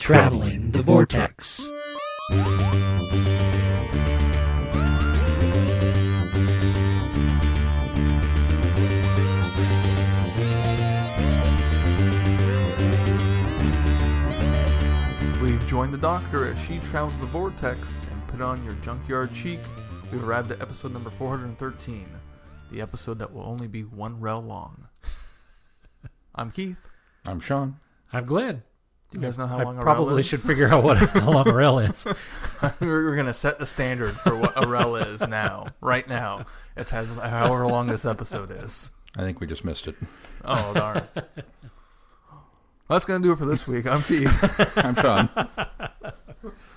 Traveling the Vortex. We've joined the Doctor as she travels the Vortex and put on your junkyard cheek. We've arrived at episode number 413, the episode that will only be one rel long. I'm Keith. I'm Sean. I'm Glenn. Do you guys know how long a rel is? I probably should figure out how long a rel is. We're going to set the standard for what a rel is now. Right now. It's however long this episode is. I think we just missed it. Oh, darn. That's going to do it for this week. I'm Keith. I'm Sean.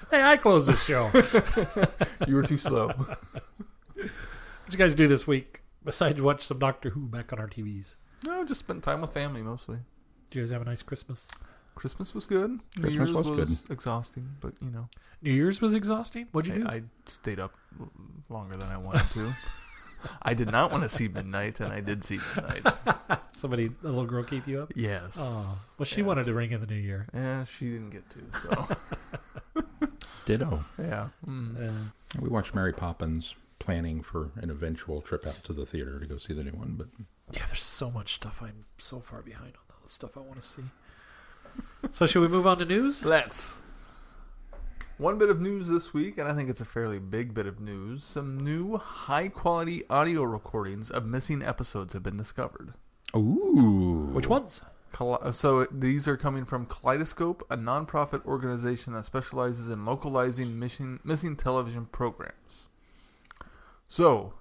Hey, I closed this show. You were too slow. What'd you guys do this week besides watch some Doctor Who back on our TVs? No, just spent time with family mostly. Did you guys have a nice Christmas? Christmas was good. New Christmas Year's was good. Exhausting, but you know. New Year's was exhausting? What'd you do? I stayed up longer than I wanted to. I did not want to see midnight, and I did see midnight. A little girl keep you up? Yes. Oh, well, she wanted to ring in the new year. Yeah, she didn't get to, so. Ditto. Yeah. We watched Mary Poppins, planning for an eventual trip out to the theater to go see the new one. But yeah, there's so much stuff. I'm so far behind on all the stuff I want to see. So should we move on to news? Let's. One bit of news this week, and I think it's a fairly big bit of news. Some new high-quality audio recordings of missing episodes have been discovered. ooh, Which ones? So these are coming from Kaleidoscope, a nonprofit organization that specializes in localizing missing television programs. So,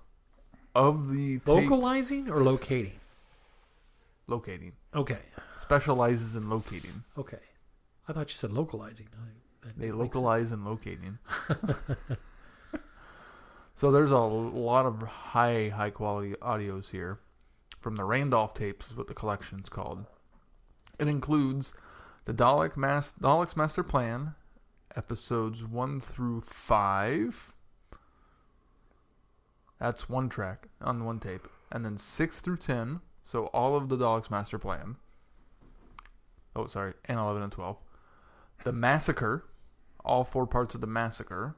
of the tapes, Localizing or locating? locating. Okay. Specializes in locating. Okay. I thought you said localizing. They localize in locating. So there's a lot of high quality audios here from the Randolph tapes is what the collection's called. It includes the Dalek's Master Plan, episodes 1 through 5. That's one track on one tape. And then 6 through 10, so all of the Dalek's Master Plan. Oh, sorry, and 11 and 12. The Massacre, all 4 parts of the Massacre.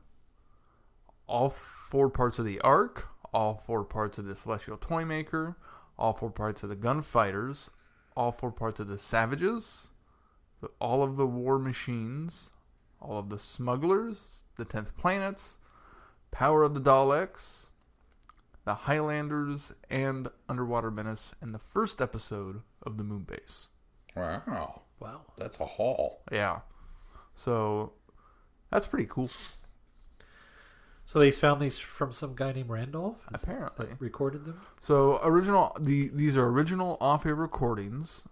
All 4 parts of the Ark. All 4 parts of the Celestial Toymaker. All 4 parts of the Gunfighters. All 4 parts of the Savages. All of the War Machines. All of the Smugglers. The 10th Planets. Power of the Daleks. The Highlanders. And Underwater Menace. And the first episode of the Moon Base. wow, Wow. that's a haul. Yeah. So, that's pretty cool. So they found these from some guy named Randolph? Apparently. That recorded them? So, these are original off-air recordings,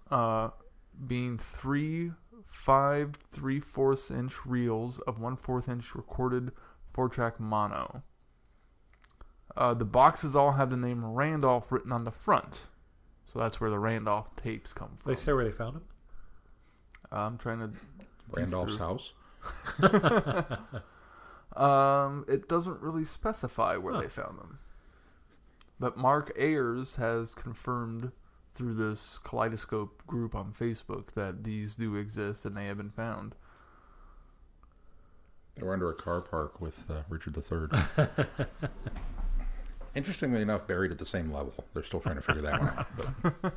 being 3 5 3/4 inch reels of 1/4 inch recorded 4-track mono. The boxes all have the name Randolph written on the front. So that's where the Randolph tapes come from. They say where they found them? I'm trying to... Randolph's house. It doesn't really specify where they found them. But Mark Ayers has confirmed through this Kaleidoscope group on Facebook that these do exist and they have been found. They were under a car park with Richard III. Interestingly enough, buried at the same level. They're still trying to figure that one out. But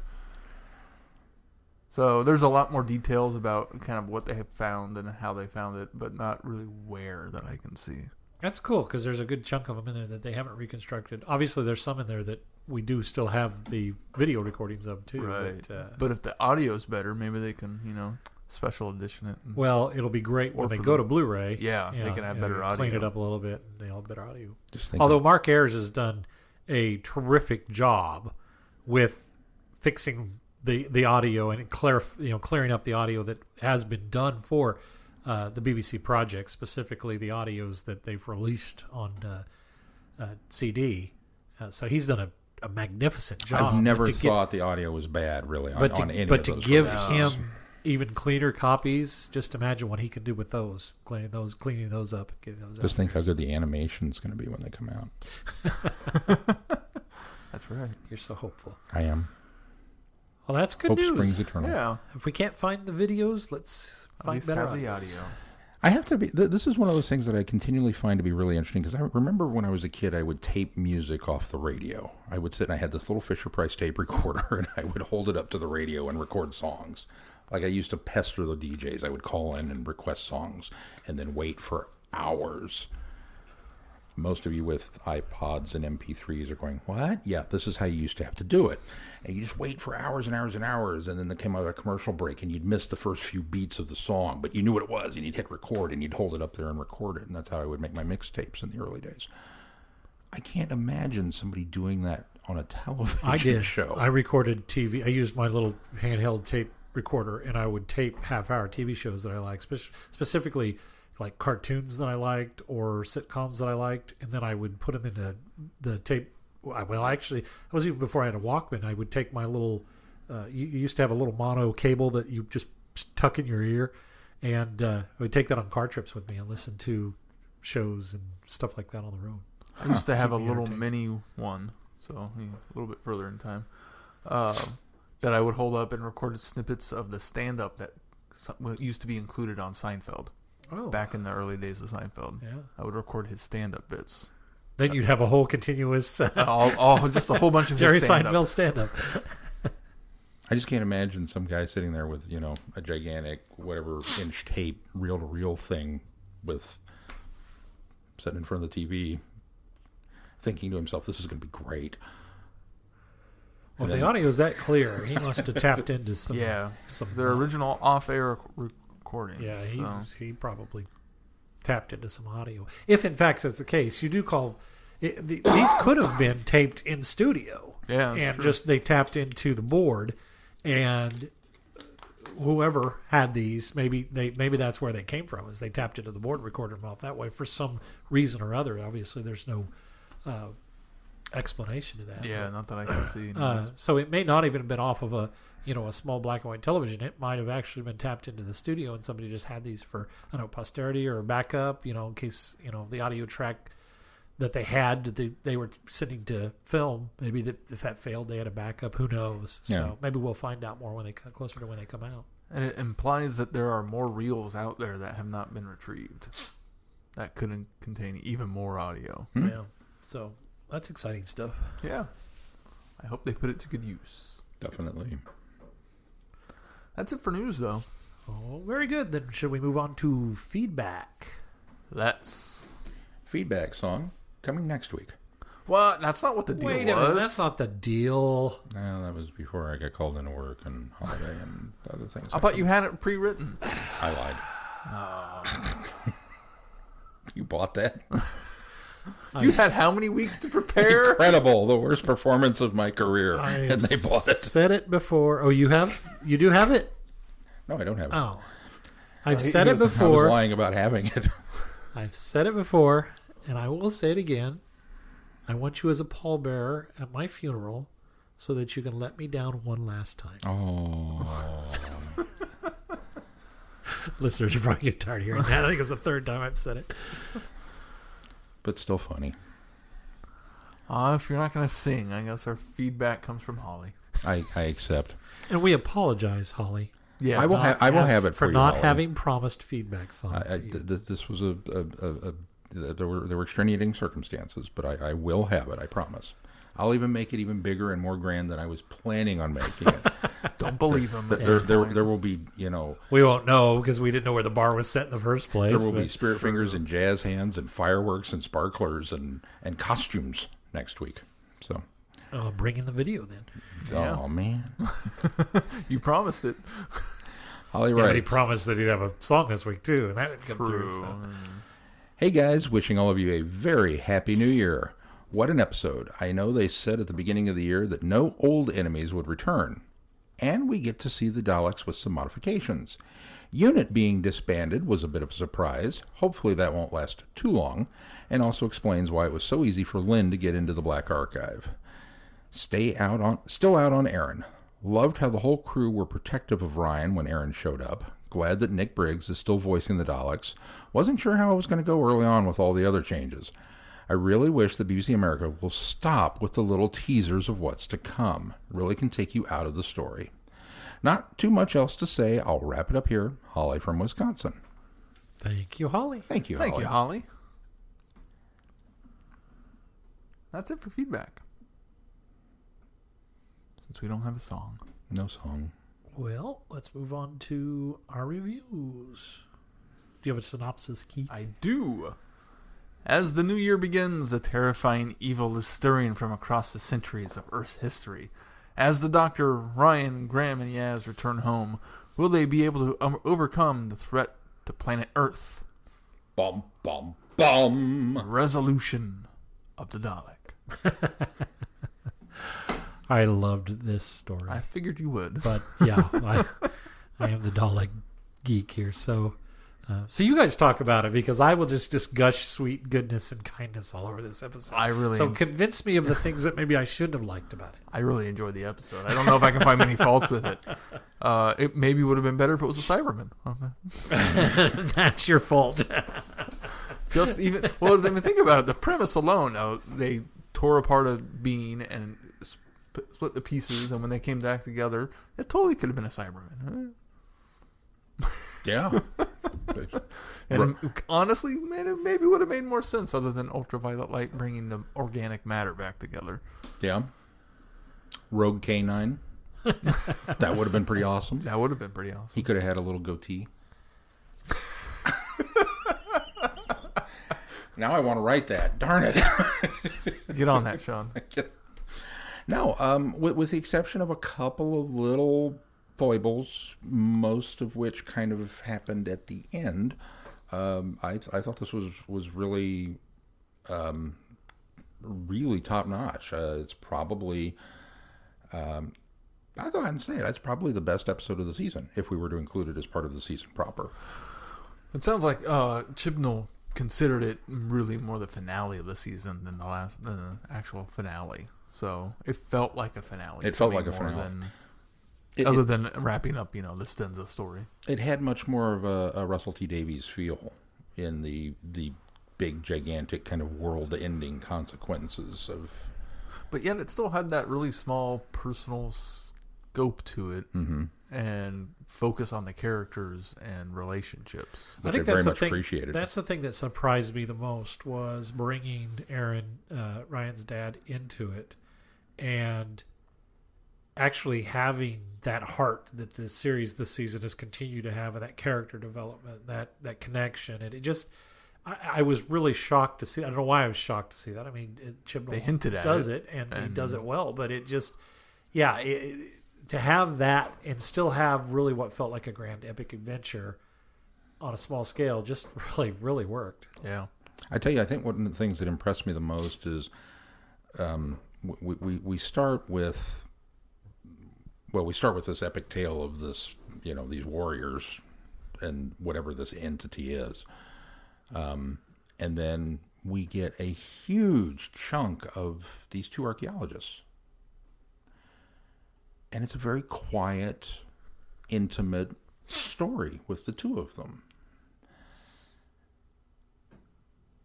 So there's a lot more details about kind of what they have found and how they found it, but not really where that I can see. That's cool because there's a good chunk of them in there that they haven't reconstructed. Obviously, there's some in there that we do still have the video recordings of too. Right. But, But if the audio's better, maybe they can, special edition it. well, it'll be great when Or they for go the- to Blu-ray. Yeah, they can have better audio. Clean it up a little bit, and they'll have better audio. just think Although Mark Ayers has done a terrific job with fixing the audio and clearing up the audio that has been done for the BBC project, specifically the audios that they've released on CD. So he's done a magnificent job. I've never But to thought the audio was bad, really, on any but of to those give recordings. him even cleaner copies, just imagine what he can do with those, cleaning those up, getting those. Just out think there. how good the animation's going to be when they come out. That's right. You're so hopeful. I am. Well, that's good Hope news. springs eternal. Yeah. If we can't find the videos, let's At find least better have the audios. audio. I have to be. This is one of those things that I continually find to be really interesting because I remember when I was a kid, I would tape music off the radio. I would sit and I had this little Fisher-Price tape recorder, and I would hold it up to the radio and record songs. Like I used to pester the DJs. I would call in and request songs, and then wait for hours. Most of you with iPods and MP3s are going, what? Yeah, this is how you used to have to do it. And you just wait for hours and hours and hours, and then there came out a commercial break, and you'd miss the first few beats of the song, but you knew what it was, and you'd hit record, and you'd hold it up there and record it, and that's how I would make my mixtapes in the early days. I can't imagine somebody doing that on a television show. I recorded TV. I used my little handheld tape recorder, and I would tape half-hour TV shows that I liked, specifically like cartoons that I liked or sitcoms that I liked, and then I would put them into the tape. Well, actually, it was even before I had a Walkman. I would take my little, you used to have a little mono cable that you just tuck in your ear, and I would take that on car trips with me and listen to shows and stuff like that on the road. I used to have a Keep me little entertained. mini one, so a little bit further in time, that I would hold up and record snippets of the stand-up that used to be included on Seinfeld. Oh, Back in the early days of Seinfeld. yeah. I would record his stand-up bits. Then you'd have a whole continuous all just a whole bunch of Jerry his stand-up. Seinfeld stand-up. I just can't imagine some guy sitting there with, a gigantic, whatever, inch tape, reel-to-reel thing with sitting in front of the TV thinking to himself, this is going to be great. Well, And if the then- audio's that clear, he must have tapped into some. Yeah. some Their original off-air recording. Yeah, so. he probably tapped into some audio. If in fact that's the case, you do call these could have been taped in studio. Yeah, that's and true. just they tapped into the board, and whoever had these, maybe that's where they came from. Is they tapped into the board, and recorded them out that way for some reason or other. Obviously, there's no explanation to that. Yeah, not that I can see. So it may not even have been off of a small black and white television. It might have actually been tapped into the studio, and somebody just had these for posterity or backup. In case the audio track that they had that they were sending to film. Maybe if that failed, they had a backup. Who knows? Yeah. So maybe we'll find out more when they come closer to when they come out. And it implies that there are more reels out there that have not been retrieved. That could contain even more audio. Yeah. So that's exciting stuff. Yeah. I hope they put it to good use. Definitely. That's it for news, though. Oh, very good. Then should we move on to feedback? Let's. Feedback song coming next week. What? That's not what the deal Wait a was. minute, that's not the deal. No, that was before I got called into work and holiday and other things. I thought you had it pre-written. I lied. Oh. You bought that? You had how many weeks to prepare? Incredible. The worst performance of my career. I And they bought it. said it before. Oh, you do have it? No, I don't have it. Oh. I've He said it was- I was before. lying about having it. I've said it before, and I will say it again. I want you as a pallbearer at my funeral so that you can let me down one last time. Oh. Listeners are probably getting tired of hearing that. I think it's the third time I've said it. But still funny. If you're not going to sing, I guess our feedback comes from Holly. I accept. And we apologize, Holly, Yeah. I will have it for you, not Holly. having promised feedback song. for you. This was there were extenuating circumstances, but I will have it. I promise. I'll even make it even bigger and more grand than I was planning on making it. Don't believe him. at There this point. will be We won't know because we didn't know where the bar was set in the first place. there will be but- spirit fingers and jazz hands and fireworks and sparklers and costumes next week. So, bring in the video then. Yeah. oh man, You promised it. Holly Yeah, but he writes, promised that he'd have a song this week too, and that didn't come through. So. "Hey guys, wishing all of you a very happy New Year. What an episode! I know they said at the beginning of the year that no old enemies would return, and we get to see the Daleks with some modifications. Unit being disbanded was a bit of a surprise. Hopefully that won't last too long, and also explains why it was so easy for Lynn to get into the Black Archive. Still out on Aaron. Loved how the whole crew were protective of Ryan when Aaron showed up. Glad that Nick Briggs is still voicing the Daleks. Wasn't sure how it was going to go early on with all the other changes. I really wish the BBC America will stop with the little teasers of what's to come. It really can take you out of the story. Not too much else to say. I'll wrap it up here. Holly from Wisconsin. Thank you, Holly. Thank you, Holly. Thank you, Holly. That's it for feedback. Since we don't have a song. No song. Well, let's move on to our reviews. Do you have a synopsis, Keith? I do. As the new year begins, a terrifying evil is stirring from across the centuries of Earth's history. As the Doctor, Ryan, Graham, and Yaz return home, will they be able to overcome the threat to planet Earth? Bum, bum, bum. Resolution of the Dalek. I loved this story. I figured you would. But yeah, I am the Dalek geek here. So you guys talk about it, because I will just gush sweet goodness and kindness all over this episode. Convince me of the things that maybe I shouldn't have liked about it. I really enjoyed the episode. I don't know if I can find many faults with it. It maybe would have been better if it was a Cyberman. That's your fault. Think about it. The premise alone, they tore apart a being and split the pieces, and when they came back together, it totally could have been a Cyberman. Yeah. And honestly, maybe would have made more sense other than ultraviolet light bringing the organic matter back together. Yeah. Rogue K9. That would have been pretty awesome. That would have been pretty awesome. He could have had a little goatee. Now I want to write that. Darn it. Get on that, Sean. No, with the exception of a couple of little foibles, most of which kind of happened at the end, I thought this was really, really top notch. It's probably, I'll go ahead and say it. It's probably the best episode of the season if we were to include it as part of the season proper. It sounds like Chibnall considered it really more the finale of the season than the actual finale. So it felt like a finale. It felt like a finale. Other than wrapping up, the Stenza story. It had much more of a Russell T Davies feel in the big, gigantic kind of world-ending consequences of... But yet it still had that really small personal scope to it, and focus on the characters and relationships. Which I very much appreciated. That's the thing that surprised me the most, was bringing Aaron, Ryan's dad, into it, and actually having that heart that the series this season has continued to have, and that character development, that connection. And it just, I was really shocked to see. I don't know why I was shocked to see that. I mean, Chibnall does it, and he does it well, but it just, to have that and still have really what felt like a grand epic adventure on a small scale just really, really worked. Yeah. I tell you, I think one of the things that impressed me the most is we start with this epic tale of this, these warriors and whatever this entity is. And then we get a huge chunk of these two archaeologists. And it's a very quiet, intimate story with the two of them.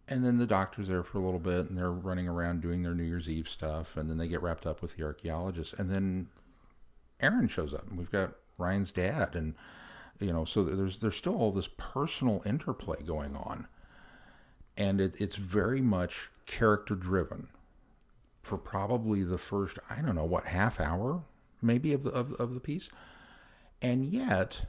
And then the Doctor's there for a little bit, and they're running around doing their New Year's Eve stuff, and then they get wrapped up with the archaeologists. And then Aaron shows up, and we've got Ryan's dad, and so there's still all this personal interplay going on, and it's very much character driven for probably the first, I don't know, half hour maybe of the piece. And yet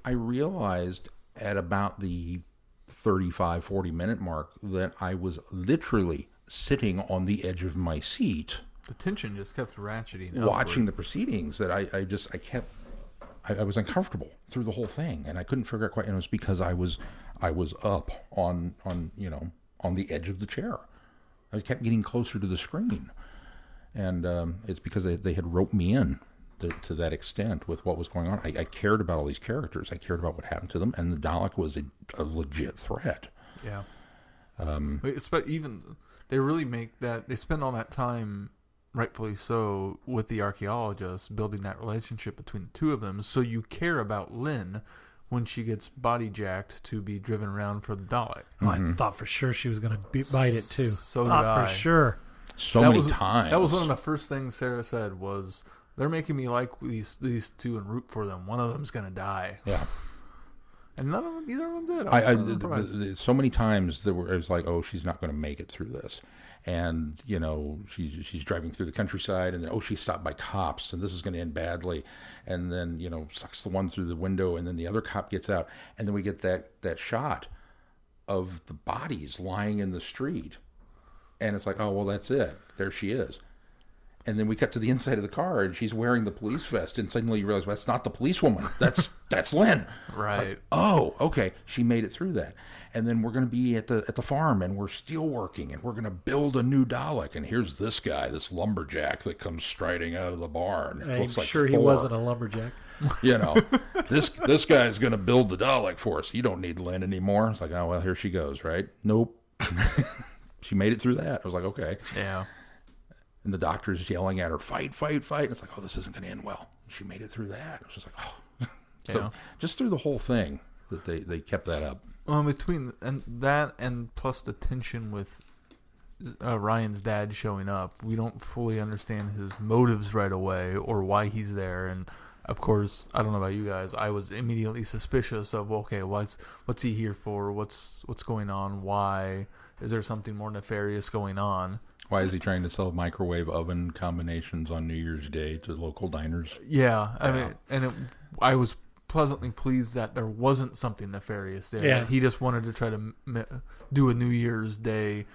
I realized at about the 35-40 minute mark that I was literally sitting on the edge of my seat. The tension just kept ratcheting watching the proceedings, that I was uncomfortable through the whole thing, and I couldn't figure out quite, it was because I was up on the edge of the chair. I kept getting closer to the screen, and it's because they had roped me in to that extent with what was going on. I cared about all these characters. I cared about what happened to them, and the Dalek was a legit threat. Yeah. Even they really make that, they spend all that time, rightfully so, with the archaeologists, building that relationship between the two of them, so you care about Lynn when she gets body jacked to be driven around for the Dalek. Oh, I thought for sure she was going to bite it too. So did thought I. for sure. So That many was- times. That was one of the first things Sarah said was, they're making me like these two and root for them. One of them's going to die. Yeah. And neither of them did. So many times it was like, oh, she's not going to make it through this. And, she's driving through the countryside, and then, oh, she's stopped by cops, and this is going to end badly. And then, sucks the one through the window, and then the other cop gets out. And then we get that shot of the bodies lying in the street. And it's like, oh, well, that's it. There she is. And then we cut to the inside of the car, and she's wearing the police vest, and suddenly you realize, well, that's not the policewoman. That's Lynn. Right. Like, oh, okay. She made it through that. And then we're going to be at the farm, and we're steel working, and we're going to build a new Dalek. And here's this guy, this lumberjack that comes striding out of the barn. I'm Looks like sure he Thor. wasn't a lumberjack. This guy's going to build the Dalek for us. You don't need Lynn anymore. It's like, oh, well, here she goes, right? Nope. She made it through that. I was like, okay. Yeah. And the doctor's yelling at her, fight, fight, fight. And it's like, oh, this isn't going to end well. She made it through that. It was just like, oh. So Yeah. just through the whole thing, that they kept that up. Between that and plus the tension with Ryan's dad showing up, we don't fully understand his motives right away or why he's there. And of course, I don't know about you guys, I was immediately suspicious of, okay, what's he here for? What's going on? Why? Is there something more nefarious going on? Why is he trying to sell microwave oven combinations on New Year's Day to local diners? Yeah, I mean, I was pleasantly pleased that there wasn't something nefarious there. Yeah. He just wanted to try to do a New Year's Day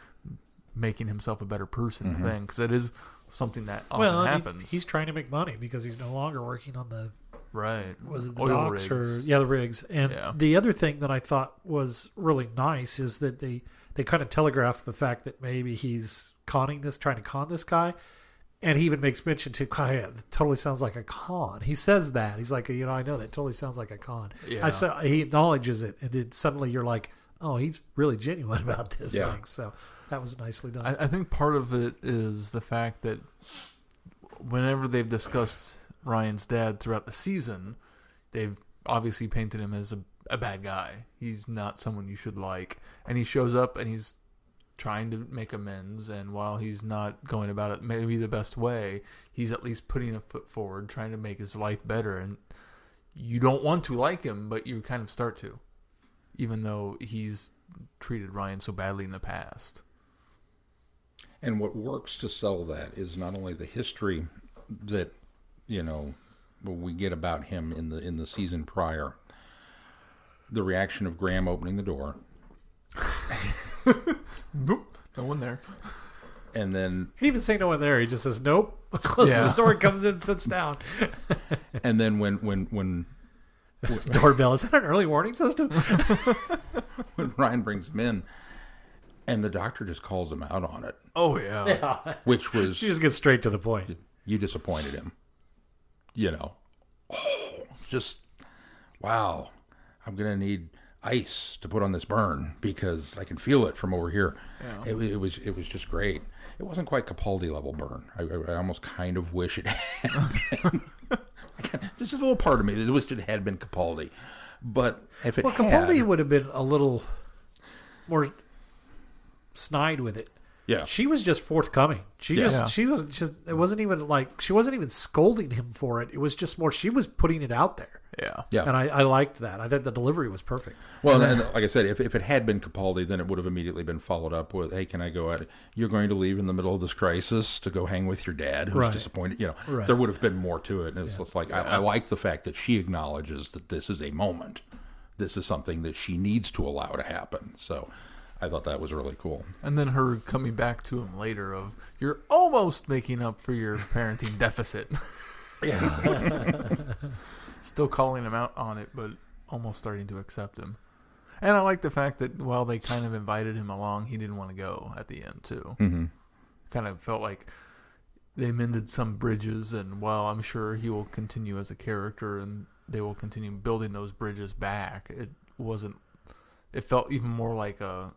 making himself a better person thing, because it is something that often happens. He's trying to make money because he's no longer working on the right. was it the Oil docks rigs. the rigs. And the other thing that I thought was really nice is that they kind of telegraph the fact that maybe he's trying to con this guy. And he even makes mention to, oh, yeah, that totally sounds like a con. He says that. He's like, I know that totally sounds like a con. Yeah. He acknowledges it. And then suddenly you're like, oh, he's really genuine about this thing. So that was nicely done. I think part of it is the fact that whenever they've discussed Ryan's dad throughout the season, they've obviously painted him as a bad guy. He's not someone you should like. And he shows up and he's trying to make amends, and while he's not going about it maybe the best way, he's at least putting a foot forward, trying to make his life better. And you don't want to like him, but you kind of start to, even though he's treated Ryan so badly in the past. And what works to sell that is not only the history that we get about him in the season prior, the reaction of Graham opening the door. Nope, no one there. And then He didn't even say no one there. He just says nope. Closes the door, comes in, sits down. and then when Doorbell, is that an early warning system? when Ryan brings him in, and the doctor just calls him out on it, Oh yeah. which was, She just gets straight to the point. you disappointed him. Just wow. I'm gonna need ice to put on this burn because I can feel it from over here. Yeah. It was just great. It wasn't quite Capaldi level burn. I almost kind of wish it had been. There's just a little part of me that wished it had been Capaldi. But if it Capaldi would have been a little more snide with it. yeah. She was just forthcoming. She was just, it wasn't even like, she wasn't even scolding him for it. It was just more, she was putting it out there. Yeah. Yeah. And I liked that. I thought the delivery was perfect. Well, and like I said, if it had been Capaldi, then it would have immediately been followed up with, hey, can I go out? You're going to leave in the middle of this crisis to go hang with your dad who's Right. disappointed. Right. There would have been more to it. And it's just like, I like the fact that she acknowledges that this is a moment. This is something that she needs to allow to happen. So I thought that was really cool. And then her coming back to him later of, you're almost making up for your parenting deficit. Yeah. Still calling him out on it, but almost starting to accept him. And I like the fact that while they kind of invited him along, he didn't want to go at the end too. Mm-hmm. Kind of felt like they mended some bridges, and while I'm sure he will continue as a character and they will continue building those bridges back, it felt even more like a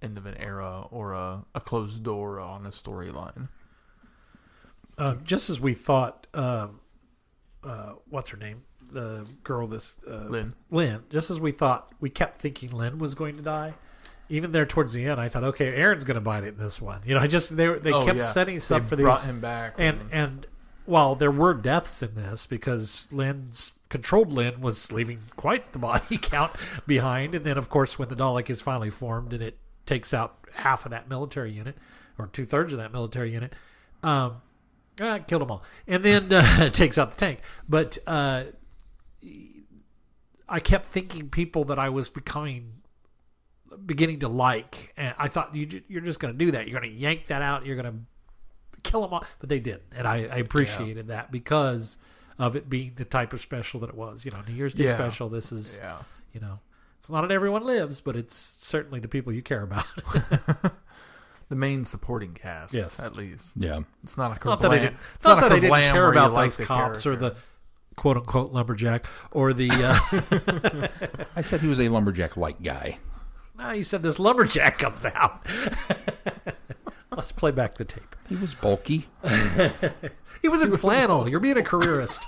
end of an era or a closed door on a storyline. Just as we thought, what's her name? the girl, Lynn. Just as we kept thinking Lynn was going to die. Even there towards the end, I thought, okay, Aaron's going to bite it in this one. You know, they kept setting us up for these. Brought him back, and while there were deaths in this because controlled Lynn was leaving quite the body count behind, and then of course when the Dalek is finally formed and it takes out half of that military unit or 2/3 of that military unit, killed them all, and then it takes out the tank. But I kept thinking people that I was beginning to like, and I thought you're just going to do that. You're going to yank that out. You're going to kill them all, but they didn't, and I appreciated that because of it being the type of special that it was. You know, New Year's Day special. This is, you know, it's not that everyone lives, but it's certainly the people you care about. The main supporting cast, yes, at least. Yeah, it's not a not that I didn't care about those cops or the quote unquote lumberjack or the. I said he was a lumberjack-like guy. No, you said this lumberjack comes out. Let's play back the tape. He was bulky. He was in flannel. You're being a careerist.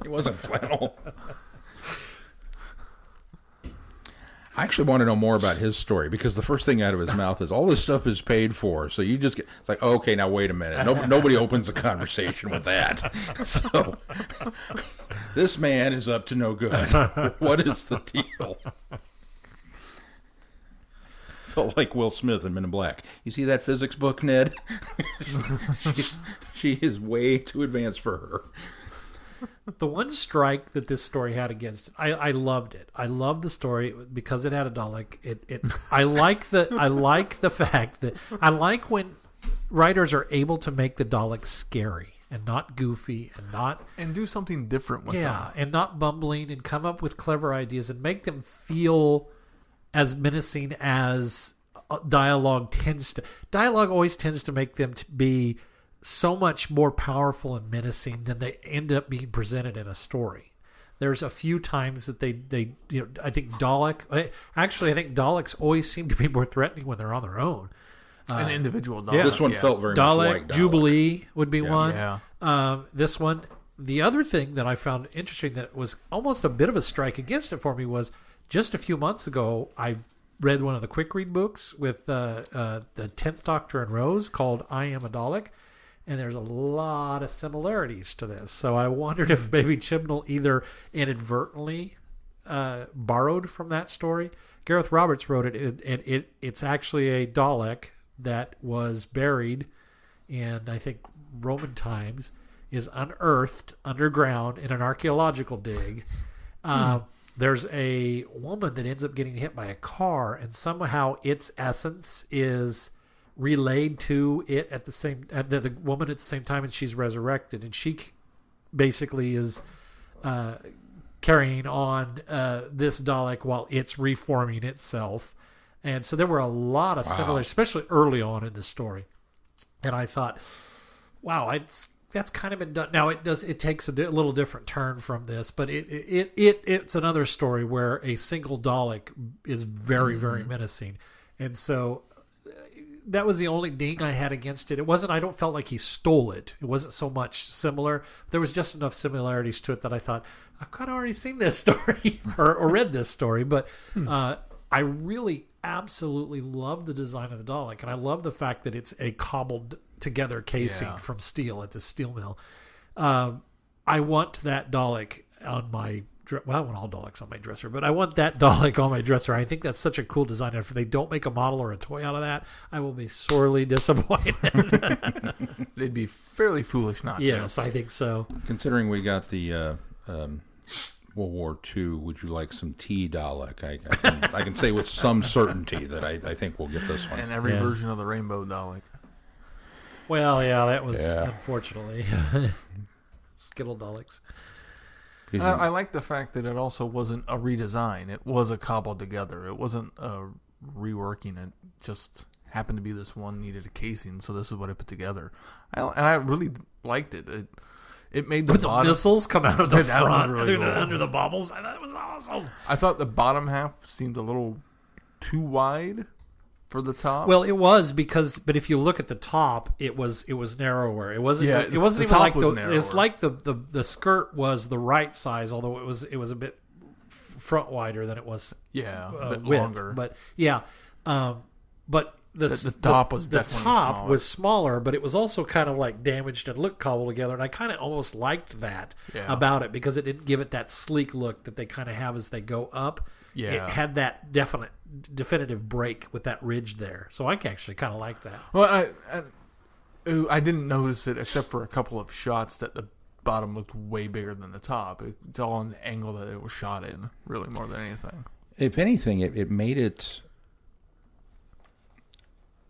He wasn't flannel. I actually want to know more about his story because the first thing out of his mouth is all this stuff is paid for. So you just get, it's like, okay, now wait a minute. Nobody opens a conversation with that. So this man is up to no good. What is the deal? Felt like Will Smith in Men in Black. You see that physics book, Ned? she is way too advanced for her. The one strike that this story had against it, I loved it. I loved the story because it had a Dalek. I like the fact that I like when writers are able to make the Dalek scary and not goofy and do something different with them. And not bumbling and come up with clever ideas and make them feel as menacing as dialogue tends to. Dialogue always tends to make them to be so much more powerful and menacing than they end up being presented in a story. There's a few times that they I think Daleks always seem to be more threatening when they're on their own. An individual Dalek. Yeah. This one felt very much like Dalek. Jubilee would be one. Yeah. This one. The other thing that I found interesting that was almost a bit of a strike against it for me was just a few months ago, I read one of the quick read books with the 10th Doctor and Rose called I Am a Dalek. And there's a lot of similarities to this. So I wondered if maybe Chibnall either inadvertently borrowed from that story. Gareth Roberts wrote it, and it's actually a Dalek that was buried in, I think, Roman times, is unearthed underground in an archaeological dig. There's a woman that ends up getting hit by a car, and somehow its essence is relayed to it at the woman at the same time, and she's resurrected, and she basically is carrying on this Dalek while it's reforming itself. And so there were a lot of similar, especially early on in the story. And I thought, wow, that's kind of been done. Now it takes a little different turn from this, but it's another story where a single Dalek is very, very menacing. And so that was the only ding I had against it. It wasn't, I don't felt like he stole it. It wasn't so much similar. There was just enough similarities to it that I thought, I've kind of already seen this story or read this story. But I really absolutely love the design of the Dalek. And I love the fact that it's a cobbled together casing from steel at the steel mill. I want that Dalek on my well, I want all Daleks on my dresser, but I want that Dalek on my dresser. I think that's such a cool design. If they don't make a model or a toy out of that, I will be sorely disappointed. They'd be fairly foolish not to. Yes, I think so. Considering we got the World War II, would you like some tea Dalek? I can say with some certainty that I think we'll get this one. And every version of the Rainbow Dalek. Well, yeah, that was unfortunately Skittle Daleks. I like the fact that it also wasn't a redesign. It was a cobbled together. It wasn't a reworking. It just happened to be this one needed a casing, so this is what I put together. And I really liked it. It made the bottom, missiles come out of the front really under the baubles. That was awesome. I thought the bottom half seemed a little too wide for the top. Well, it was but if you look at the top, it was narrower. It wasn't. Yeah, it wasn't the even top like was the. narrower. It's like the skirt was the right size, although it was a bit front wider than it was. A bit width. longer. But yeah, but the top was definitely smaller. was smaller, but it was also kind of like damaged and looked cobbled together. And I kind of almost liked that about it because it didn't give it that sleek look that they kind of have as they go up. Yeah. It had that definitive break with that ridge there. So I actually kind of like that. Well, I didn't notice it except for a couple of shots that the bottom looked way bigger than the top. It's all on the angle that it was shot in, really, more than anything. If anything, it made it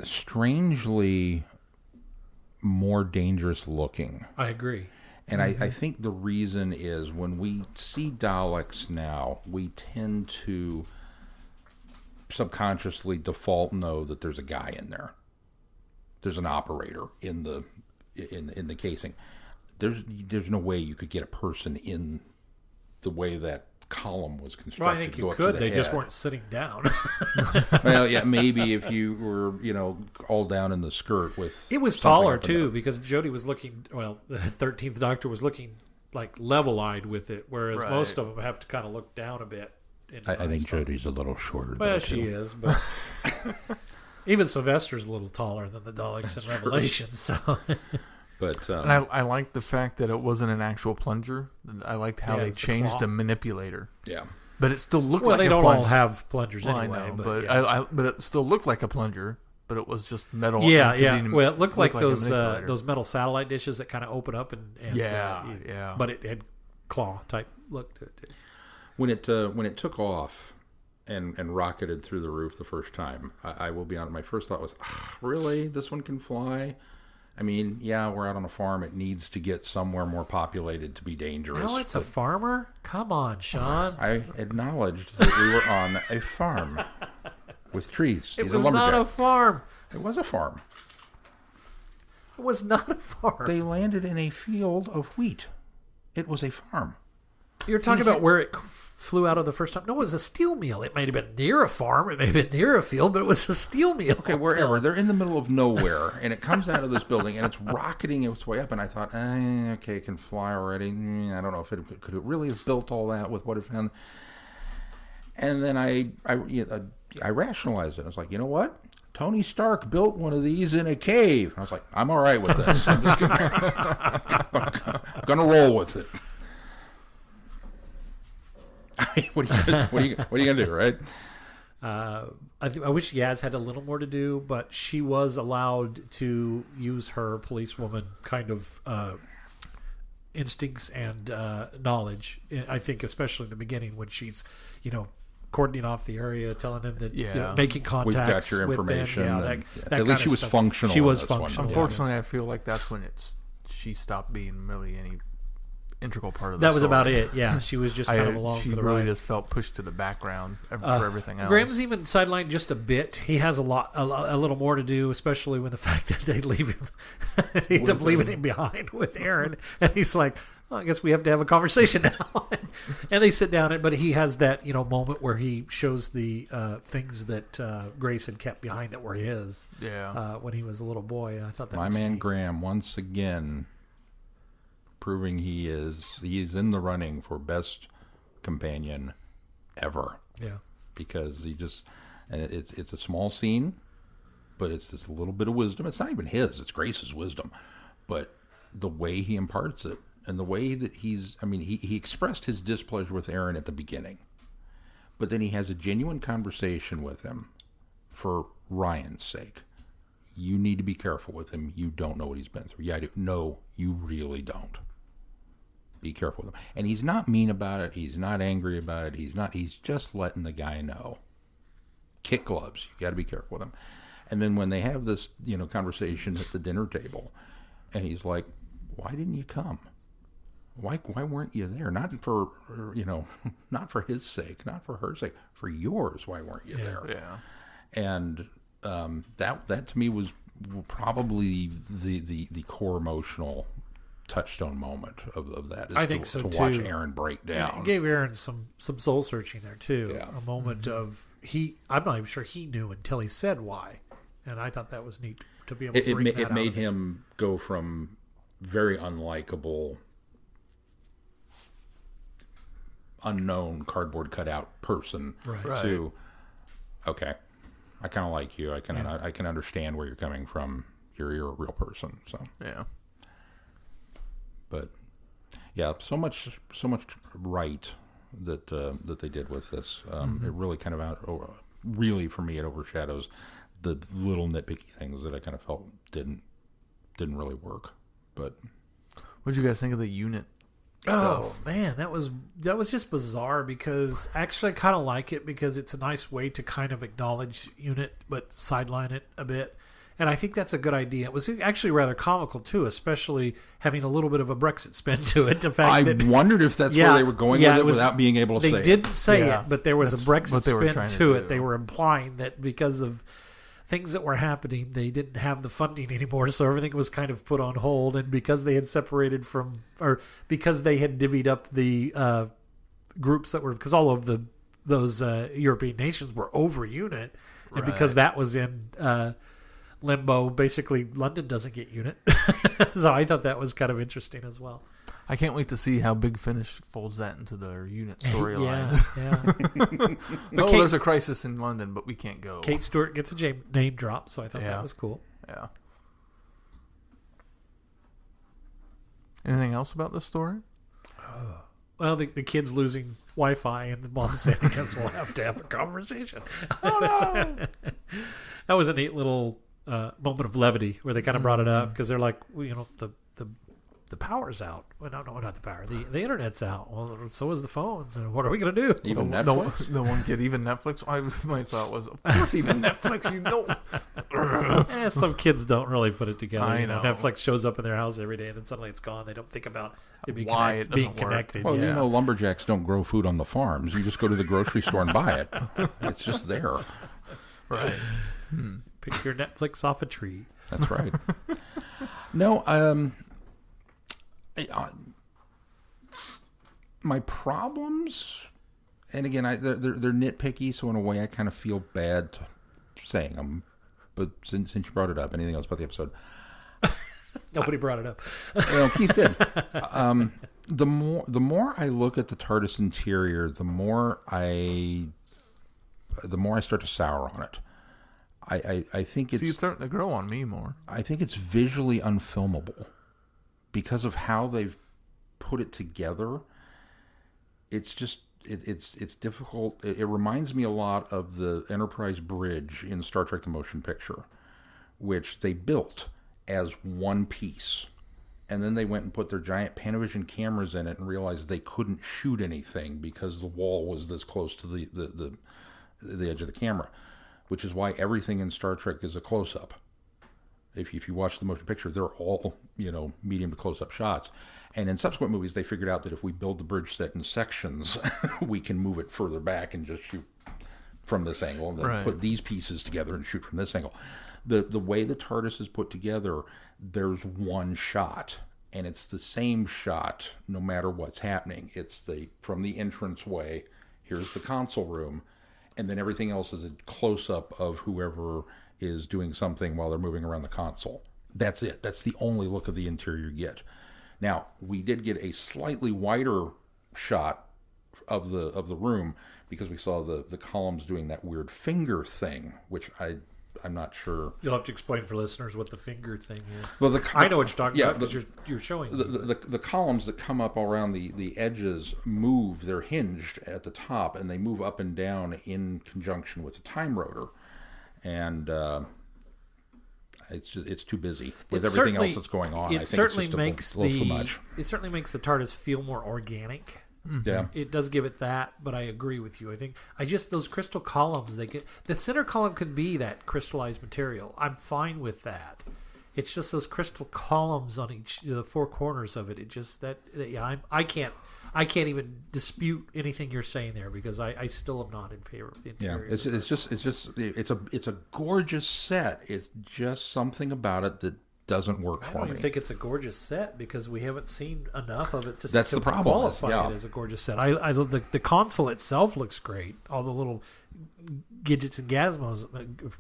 strangely more dangerous looking. I agree. And I think the reason is when we see Daleks now, we tend to subconsciously default know that there's a guy in there. There's an operator in the casing. There's no way you could get a person in the way that column was constructed. Well, I think you could. They just weren't sitting down. Well, yeah, maybe if you were, all down in the skirt with. It was taller too because Jodie was looking. Well, the 13th Doctor was looking like level-eyed with it, whereas most of them have to kind of look down a bit. I think Jodie's a little shorter. Well, she is, but even Sylvester's a little taller than the Daleks in Revelation. So. But and I liked the fact that it wasn't an actual plunger. I liked how they changed the manipulator. Yeah, but it still looked like they a don't plunger. all have plungers anyway. I know, but but it still looked like a plunger. But it was just metal. Yeah. Well, it looked like those those metal satellite dishes that kind of open up and yeah. But it had claw type look to it too. When it took off and rocketed through the roof the first time, I will be honest. My first thought was, really, this one can fly? I mean, yeah, we're out on a farm. It needs to get somewhere more populated to be dangerous. No, it's a farmer? Come on, Sean. I acknowledged that we were on a farm with trees. It He's was a lumberjack. not a farm. It was a farm. It was not a farm. They landed in a field of wheat. It was a farm. You're talking about where it flew out of the first time? No, it was a steel mill. It may have been near a farm. It may have been near a field, but it was a steel mill. Okay, wherever. They're in the middle of nowhere, and it comes out of this building, and it's rocketing its way up, and I thought, okay, it can fly already. I don't know if could it really have built all that with what it found. And then I rationalized it. I was like, you know what? Tony Stark built one of these in a cave. And I was like, I'm all right with this. I'm just gonna roll with it. What are you gonna do, right? I wish Yaz had a little more to do, but she was allowed to use her policewoman kind of instincts and knowledge. I think, especially in the beginning when she's, cordoning off the area, telling them that making contacts. We've got your information. With them. At least she was functional. She was functional. Unfortunately, I feel like that's when she stopped being really any integral part of the that was story. about it. Yeah, she was just kind of along for the ride. She really just felt pushed to the background for everything else. Graham's even sidelined just a bit. He has a little more to do, especially with the fact that they leave him, they end up leaving him behind with Aaron, and he's like, well, I guess we have to have a conversation now. And they sit down, but he has that moment where he shows the things that Grace had kept behind that were his. Yeah. When he was a little boy, and I thought that my was man neat. Graham once again proving he is in the running for best companion ever. Yeah. Because it's a small scene, but it's this little bit of wisdom. It's not even his, it's Grace's wisdom. But the way he imparts it and the way that he expressed his displeasure with Aaron at the beginning. But then he has a genuine conversation with him for Ryan's sake. You need to be careful with him. You don't know what he's been through. Yeah, I do. No, you really don't. Be careful with him. And he's not mean about it. He's not angry about it. He's just letting the guy know. Kick gloves. You got to be careful with him. And then when they have this, conversation at the dinner table, and he's like, why didn't you come? Why weren't you there? Not for, not for his sake, not for her sake, for yours. Why weren't you there? Yeah. And that to me was probably the core emotional touchstone moment of that. I think so, to watch too. Aaron break Yeah, down. it gave Aaron some soul searching there too. Yeah. A moment of I'm not even sure he knew until he said why, and I thought that was neat to be able to bring that It out made of him go from very unlikable, unknown cardboard cutout person Right. to okay, I kind of like you. I can Yeah. I can understand where you're coming from. You're a real person. So, Yeah. but yeah, so much right that that they did with this. It really kind of really for me it overshadows the little nitpicky things that I kind of felt didn't really work. But What did you guys think of the unit Oh stuff? man, that was just bizarre because actually I kind of like it because it's a nice way to kind of acknowledge unit but sideline it a bit. And I think that's a good idea. It was actually rather comical too, especially having a little bit of a Brexit spin to it. The fact I that wondered if that's where they were going with it without being able to say they it. didn't say Yeah, it, but there was a that's Brexit what they were spin trying to to it. do. They were implying that because of things that were happening, they didn't have the funding anymore, so everything was kind of put on hold. And because they had separated from, or because they had divvied up the groups that were, because all of those European nations were over unit, and because that was in limbo, basically London doesn't get unit. So I thought that was kind of interesting as well. I can't wait to see how Big Finish folds that into their unit storylines. Yeah. No, Kate- there's a crisis in London, but we can't go. Kate Stewart gets a name drop, so I thought Yeah. that was cool. Yeah. Anything else about this story? Well, the kid's losing Wi-Fi, and the mom said, "I guess we'll have to have a conversation." That was a neat little moment of levity where they kind of brought it up because they're like, well, you know, the power's out. Well, no, not the power. The internet's out. Well, so is the phones. And what are we going to do? Even the, Netflix. the one kid, even Netflix. My thought was, of course, even Netflix. You know, Some kids don't really put it together. I You know, know. Netflix shows up in their house every day, and then suddenly it's gone. They don't think about it being, Why it being doesn't work. connected. Well, yeah. you know, lumberjacks don't grow food on the farms. You just go to the grocery store and buy it. It's just there. right? Pick your Netflix off a tree. That's right. No, my problems, and again, they're nitpicky, so in a way I kind of feel bad saying them. But since you brought it up, anything else about the episode? Nobody brought it up. Well, Keith did. The more I look at the TARDIS interior, the more I start to sour on it. I think it's See, it's starting to grow on me more. I think it's visually unfilmable because of how they've put it together. It's just it's difficult. It reminds me a lot of the Enterprise bridge in Star Trek: The Motion Picture, which they built as one piece, and then they went and put their giant Panavision cameras in it and realized they couldn't shoot anything because the wall was this close to the edge of the camera, which is why everything in Star Trek is a close-up. If you watch the motion picture, they're all, medium to close-up shots. And in subsequent movies, they figured out that if we build the bridge set in sections, we can move it further back and just shoot from this angle, and then Right. put these pieces together and shoot from this angle. The way the TARDIS is put together, there's one shot, and it's the same shot no matter what's happening. It's from the entranceway, here's the console room, and then everything else is a close-up of whoever is doing something while they're moving around the console. That's it. That's the only look of the interior you get. Now, we did get a slightly wider shot of the room because we saw the columns doing that weird finger thing, which I'm not sure. You'll have to explain for listeners what the finger thing is. Well, I know what you're talking yeah, about because you're showing me. the columns that come up around the edges move. They're hinged at the top, and they move up and down in conjunction with the time rotor. And it's too busy with everything else that's going on. I think Certainly it's just makes a little too much. It certainly makes the TARDIS feel more organic. Yeah. It does give it that, but I agree with you. I think those crystal columns, the center column could be that crystallized material. I'm fine with that. It's just those crystal columns on the four corners of it. It just I can't even dispute anything you're saying there because I still am not in favor of the interior. Yeah, it's a gorgeous set. It's just something about it that doesn't work I for don't me. even think it's a gorgeous set because we haven't seen enough of it to, That's the problem, qualify yeah. it as a gorgeous set. The console itself looks great. All the little gadgets and gizmos and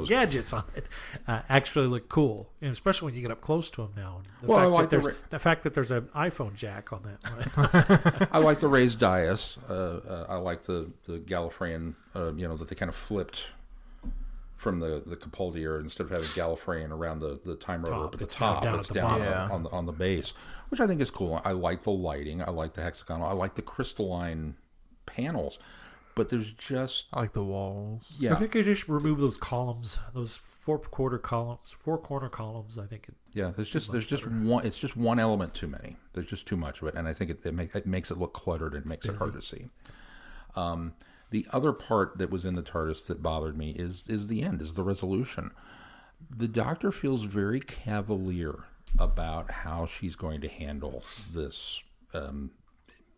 gadgets on it actually look cool, and especially when you get up close to them now. The fact that there's an iPhone jack on that. I like the raised dais. I like the Gallifreyan, that they kind of flipped from the Capaldi, instead of having Gallifreyan around the time rotor up at the top, it's down on the base, which I think is cool. I like the lighting. I like the hexagonal. I like the crystalline panels. But there's just... I like the walls. Yeah. I think I just remove those columns, those four corner columns. I think. There's just one. It's just one element too many. There's just too much of it, and I think it makes it look cluttered and makes it hard to see. The other part that was in the TARDIS that bothered me is the end, is the resolution. The Doctor feels very cavalier about how she's going to handle this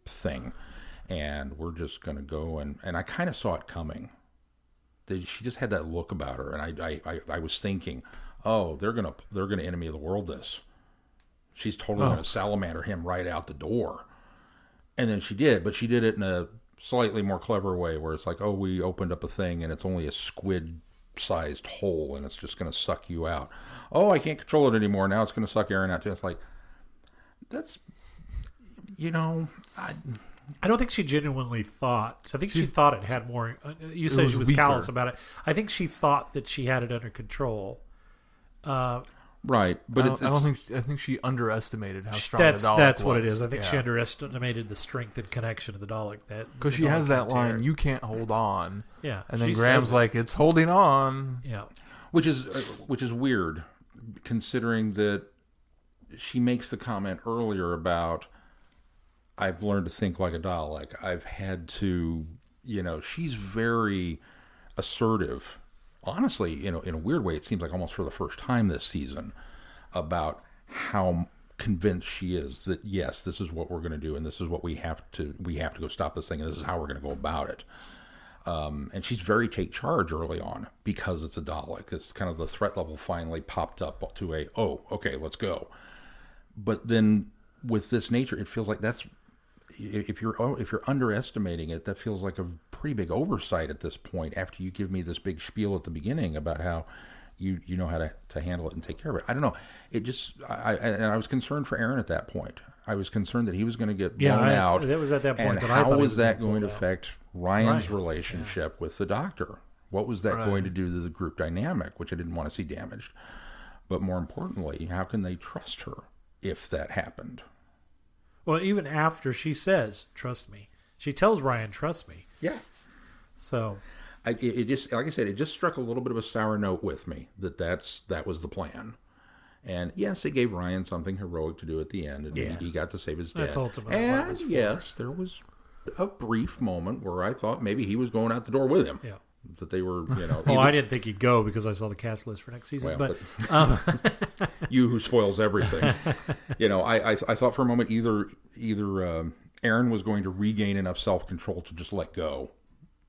thing. And we're just going to go, and I kind of saw it coming. She just had that look about her, and I was thinking, oh, they're gonna enemy of the world this. She's totally going to salamander him right out the door. And then she did, but she did it in a slightly more clever way, where it's like, oh, we opened up a thing, and it's only a squid-sized hole, and it's just going to suck you out. Oh, I can't control it anymore. Now it's going to suck Aaron out too. It's like, that's, I don't think she genuinely thought. I think she thought it had more. You said she was weaker. callous about it. I think she thought that she had it under control. Right, but I think she underestimated how strong the Dalek that's was. what it is. I think she underestimated the strength and connection of the Dalek. Because she has that line, "You can't hold on." Yeah, and then Graham's like, "It's holding on." Yeah, which is weird, considering that she makes the comment earlier about, I've learned to think like a Dalek. I've had to, she's very assertive. Honestly, in a weird way, it seems like almost for the first time this season, about how convinced she is that, yes, this is what we're going to do, and this is what we have to go stop this thing, and this is how we're going to go about it. And she's very take charge early on because it's a Dalek. It's kind of the threat level finally popped up to okay, let's go. But then with this nature, it feels like that's, if you're underestimating it, that feels like a pretty big oversight at this point, after you give me this big spiel at the beginning about how you know how to handle it and take care of it. I don't know. It just, I was concerned for Aaron at that point. I was concerned that he was going to get blown out. That was at that point. And how was that going to affect Ryan's relationship with the Doctor? What was that going to do to the group dynamic, which I didn't want to see damaged? But more importantly, how can they trust her if that happened? Well, even after she says, "Trust me," she tells Ryan, "Trust me." Yeah. So, it just, like I said, it just struck a little bit of a sour note with me that was the plan. And yes, it gave Ryan something heroic to do at the end, and he got to save his dad. That's ultimately and what it was for. Yes, there was a brief moment where I thought maybe he was going out the door with him. Yeah. That they were, I didn't think he'd go because I saw the cast list for next season. Well, but you who spoils everything. I thought for a moment either Aaron was going to regain enough self-control to just let go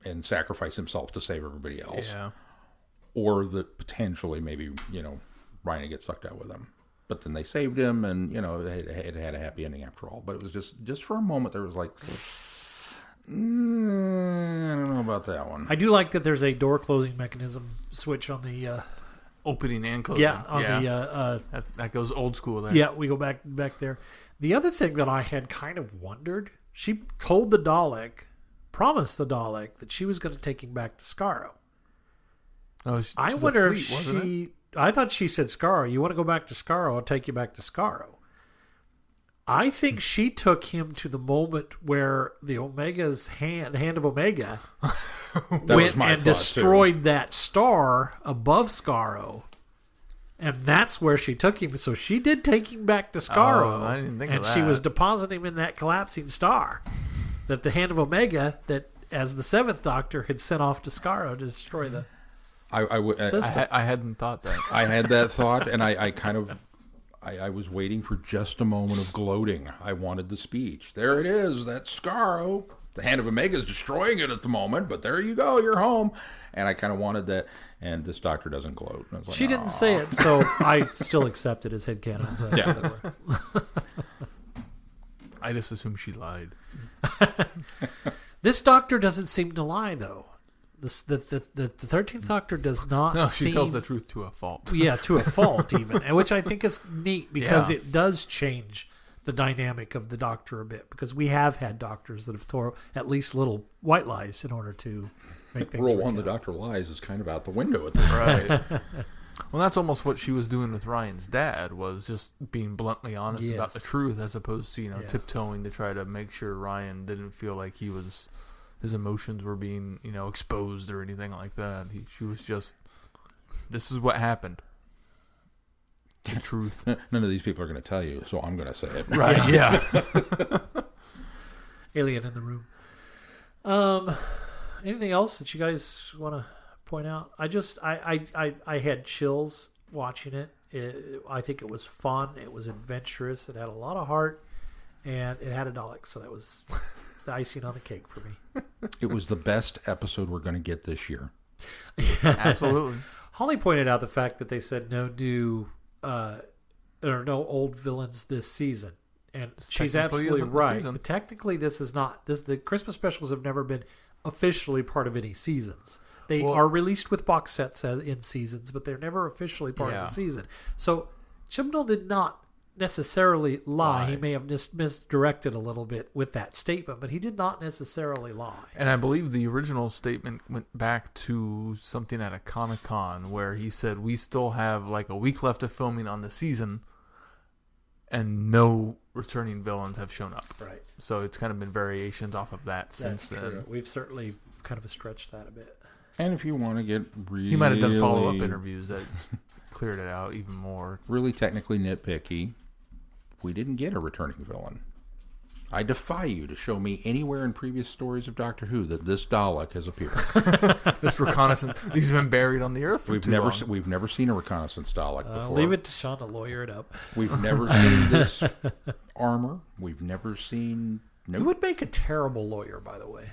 and sacrifice himself to save everybody else. Yeah. Or that potentially maybe, Ryan would get sucked out with him. But then they saved him, and, it had a happy ending after all. But it was just for a moment there was like, I don't know about that one. I do like that there's a door closing mechanism switch on the opening and closing. Yeah, on the that goes old school there. Yeah, we go back there. The other thing that I had kind of wondered, she told the Dalek, promised the Dalek that she was going to take him back to Skaro. Oh, I wonder if she. I thought she said Skaro. You want to go back to Skaro? I'll take you back to Skaro. I think she took him to the moment where the hand of Omega, went and destroyed that star above Skaro. And that's where she took him. So she did take him back to Skaro. Oh, I didn't think of that. And she was depositing him in that collapsing star that the hand of Omega, that as the Seventh Doctor, had sent off to Skaro to destroy the system. I hadn't thought that. I had that thought, and I was waiting for just a moment of gloating. I wanted the speech. There it is. That's Skaro. the Hand of Omega is destroying it at the moment, but there you go, you're home. And I kind of wanted that, and this doctor doesn't gloat. And I was like, She didn't say it, so I still accept it as headcanon. So Yeah. I just assumed she lied. This doctor doesn't seem to lie, though. The 13th Doctor does not No, seem... she tells the truth to a fault. Yeah, to a fault, even. And which I think is neat, because Yeah. it does change the dynamic of the Doctor a bit. Because we have had doctors that have told at least little white lies in order to make things Rule work one, out. the doctor lies is kind of out the window at this point. Right. Well, that's almost what she was doing with Ryan's dad, was just being bluntly honest about Yes. the truth, as opposed to, Yes. tiptoeing to try to make sure Ryan didn't feel like his emotions were being, exposed or anything like that. She was just, this is what happened. The truth. None of these people are going to tell you, so I'm going to say it. Right, yeah. Alien in the room. Anything else that you guys want to point out? I had chills watching it. I think it was fun. It was adventurous. It had a lot of heart, and it had a Dalek, so that was the icing on the cake for me. It was the best episode we're going to get this year. Absolutely. Holly pointed out the fact that they said no new or no old villains this season, and she's Technically absolutely isn't the right. season. But technically, this is not this. The Christmas specials have never been officially part of any seasons. They Well- are released with box sets in seasons, but they're never officially part Yeah. of the season. So Chibnall did not necessarily lie. He may have misdirected a little bit with that statement, but he did not necessarily lie. And I believe the original statement went back to something at a Comic-Con where he said, we still have like a week left of filming on the season, and no returning villains have shown up. Right. So it's kind of been variations off of that since That's then. true. We've certainly kind of stretched that a bit. And if you want to get really... He might have done follow-up interviews that cleared it out even more. really technically nitpicky, we didn't get a returning villain. I defy you to show me anywhere in previous stories of Doctor Who that this Dalek has appeared. This reconnaissance, he's been buried on the earth for too long. We've never seen a reconnaissance Dalek before. Leave it to Sean to lawyer it up. We've never seen this armor. We've never seen... You would make a terrible lawyer, by the way.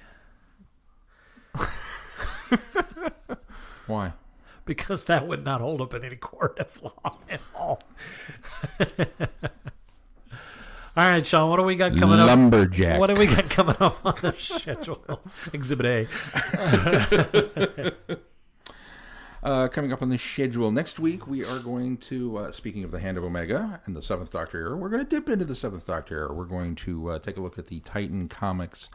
Why? Because that would not hold up in any court of law at all. All right, Sean, what do we got coming up? Lumberjack. What do we got coming up on the schedule? Exhibit A. Coming up on the schedule next week, we are going to, speaking of the Hand of Omega and the Seventh Doctor era, we're going to dip into the Seventh Doctor era. We're going to take a look at the Titan Comics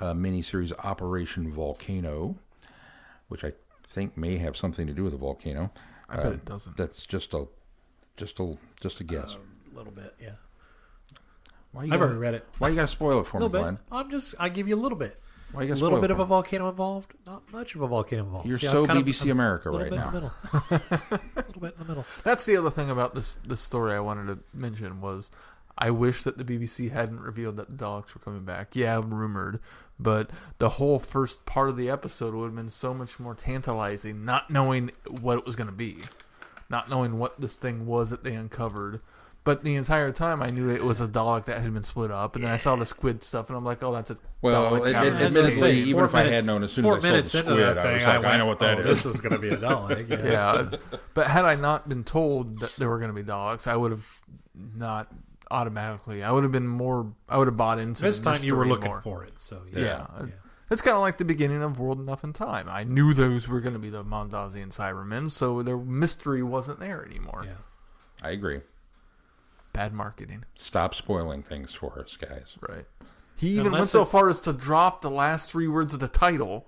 miniseries Operation Volcano, which I think may have something to do with a volcano. I bet it doesn't. That's just a guess. A little bit, yeah. Why you I've gotta- already read it. Why you got to spoil it for A me, little bit. Glenn? I give you a little bit. Why you A got little bit of a volcano involved, not much of a volcano involved. You're See, so I've kind of- BBC America a little right bit now. in the middle. A little bit in the middle. That's the other thing about this story I wanted to mention was I wish that the BBC hadn't revealed that the Daleks were coming back. Yeah, rumored, but the whole first part of the episode would have been so much more tantalizing, not knowing what it was going to be, not knowing what this thing was that they uncovered. But the entire time I knew it was a Dalek that had been split up, and then I saw the squid stuff, and I'm like, oh, that's a Well, Dalek. admittedly, even if I had known as soon as I 4 saw the minutes into squid, that I thing, was like, I know what that is. This is going to be a Dalek. Yeah. Yeah, but had I not been told that there were going to be Daleks, I would have not automatically. I would have been more. I would have bought into This the time you were mystery looking more. for it, so Yeah. It's kind of like the beginning of World Enough in Time. I knew those were going to be the Mondasian Cybermen, so their mystery wasn't there anymore. Yeah. I agree. Bad marketing. Stop spoiling things for us, guys. Right. He even Unless went so it- far as to drop the last 3 words of the title,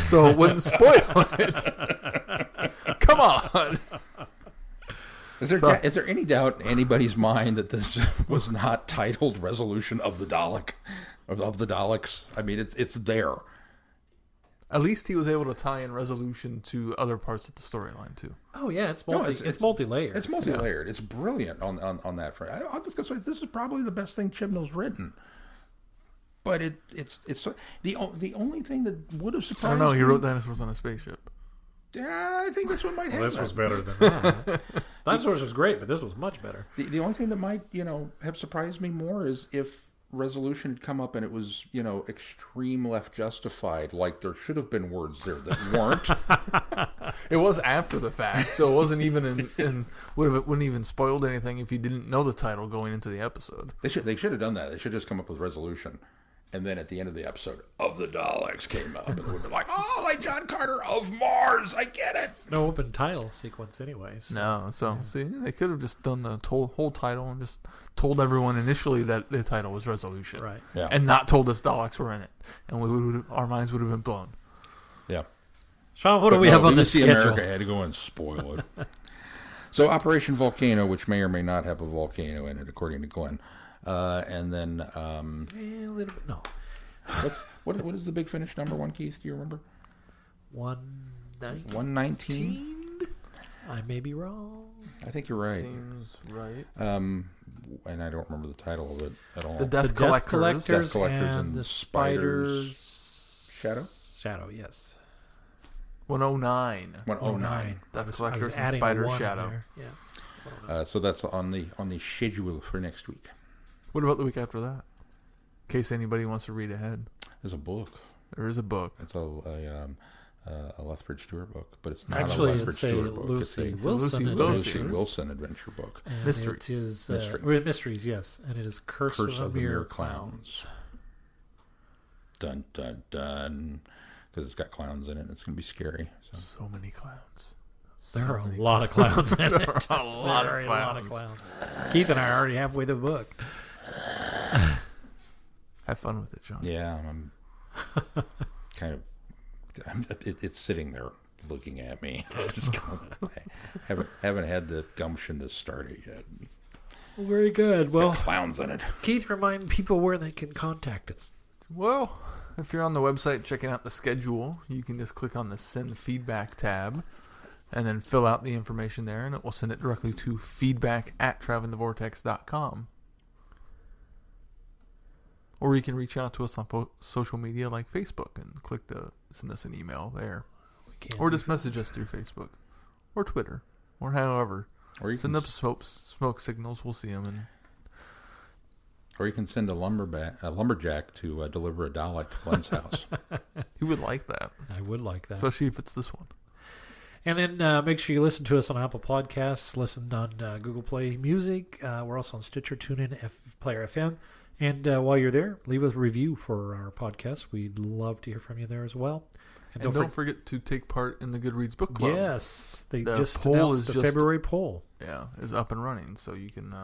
so it wouldn't spoil it. Come on. Is there any doubt in anybody's mind that this was not titled Resolution of the Dalek? Of the Daleks? I mean, it's there. At least he was able to tie in resolution to other parts of the storyline, too. Oh yeah, it's No, multi-layered. It's multi-layered. It's brilliant on that front. I'll just go say this is probably the best thing Chibnall's written. But it's the only thing that would have I surprised don't know. He me- wrote Dinosaurs on a Spaceship. Yeah, I think this one might have This that. was better than that. Dinosaurs was great, but this was much better. The only thing that might have surprised me more is if resolution had come up and it was, extreme left justified, like there should have been words there that weren't. It was after the fact, so it wasn't even wouldn't even spoiled anything if you didn't know the title going into the episode. They should have done that. They should just come up with resolution. And then at the end of the episode, Of the Daleks came up. And it would be like, oh, like John Carter of Mars. I get it. No open title sequence anyways. No, so see, they could have just done the whole title and just told everyone initially that the title was Resolution. Right. Yeah. And not told us Daleks were in it. And our minds would have been blown. Yeah. Sean, what do we have on the schedule? America had to go and spoil it. So Operation Volcano, which may or may not have a volcano in it, according to Glenn. And then... a little bit, no. What is the Big Finish number one, Keith? Do you remember? 119. 119? I may be wrong. I think you're right. Seems right. And I don't remember the title of it at all. The Death Collectors. Death Collectors and the Spiders. Shadow? Yes. 109. 109. Death I was Collectors and adding Spider one in Shadow. there. Yeah. So that's on the schedule for next week. What about the week after that? In case anybody wants to read ahead. There's a book. There is a book. It's a Lethbridge Stewart book, but it's not Actually, a Lethbridge it's a Stewart book. Lucy It's Wilson Lucy adventure. Lucy Wilson adventure book. And Mysteries. It is, Mystery. Mysteries, yes. And it is Curse of the Mere Mere Clowns. Dun, dun, dun. Because it's got clowns in it, and it's going to be scary. So. So many clowns. There are a lot of clowns in it. There are a lot of clowns. Keith and I are already halfway through the book. Have fun with it, John. Yeah, I'm kind of... it's sitting there looking at me. It's just I haven't had the gumption to start it yet. Very good. Well, Got clowns in it. Keith, remind people where they can contact us. Well, if you're on the website checking out the schedule, you can just click on the Send Feedback tab and then fill out the information there, and it will send it directly to feedback@travelingthevortex.com. Or you can reach out to us on social media like Facebook and click to send us an email there. Or just message us through Facebook or Twitter or however. Or you Send can up smoke signals. We'll see them. Or you can send a lumberjack to deliver a Dalek to Glenn's house. He would like that. I would like that. Especially if it's this one. And then make sure you listen to us on Apple Podcasts, listen on Google Play Music. We're also on Stitcher, TuneIn, Player FM. And while you're there, leave us a review for our podcast. We'd love to hear from you there as well. And don't forget to take part in the Goodreads Book Club. Yes, they The just poll announced is the just- February poll. Yeah, is up and running, so you can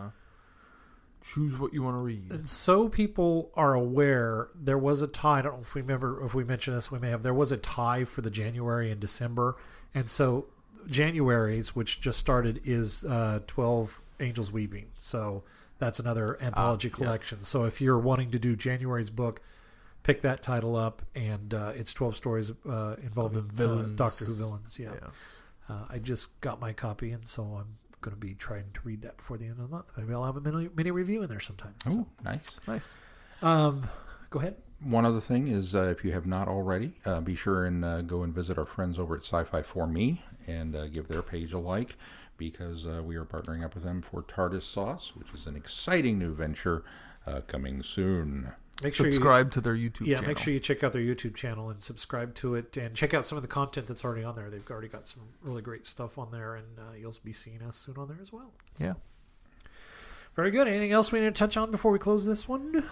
choose what you want to read. And so people are aware, there was a tie. I don't know if we remember, if we mentioned this, we may have. There was a tie for the January and December. And so January's, which just started, is 12 Angels Weeping. So that's another anthology collection. Yes. So if you're wanting to do January's book, pick that title up, and it's 12 stories involving villains. Doctor Who villains. Yeah. Yes. I just got my copy, and so I'm going to be trying to read that before the end of the month. Maybe I'll have a mini review in there sometime. Oh, nice. Nice. Go ahead. One other thing is, if you have not already, be sure and go and visit our friends over at Sci-Fi For Me and give their page a like, because we are partnering up with them for TARDIS Sauce, which is an exciting new venture coming soon. Make sure Subscribe to their YouTube channel. make sure you check out their YouTube channel and subscribe to it, and check out some of the content that's already on there. They've already got some really great stuff on there, and you'll be seeing us soon on there as well. So, Yeah. very good. Anything else we need to touch on before we close this one?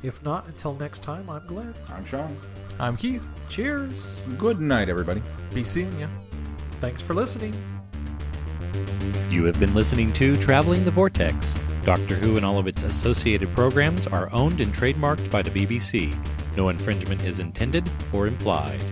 If not, until next time, I'm Glenn. I'm Sean. I'm Keith. Cheers. Good night, everybody. Be seeing ya. Thanks for listening. You have been listening to Traveling the Vortex. Doctor Who and all of its associated programs are owned and trademarked by the BBC. No infringement is intended or implied.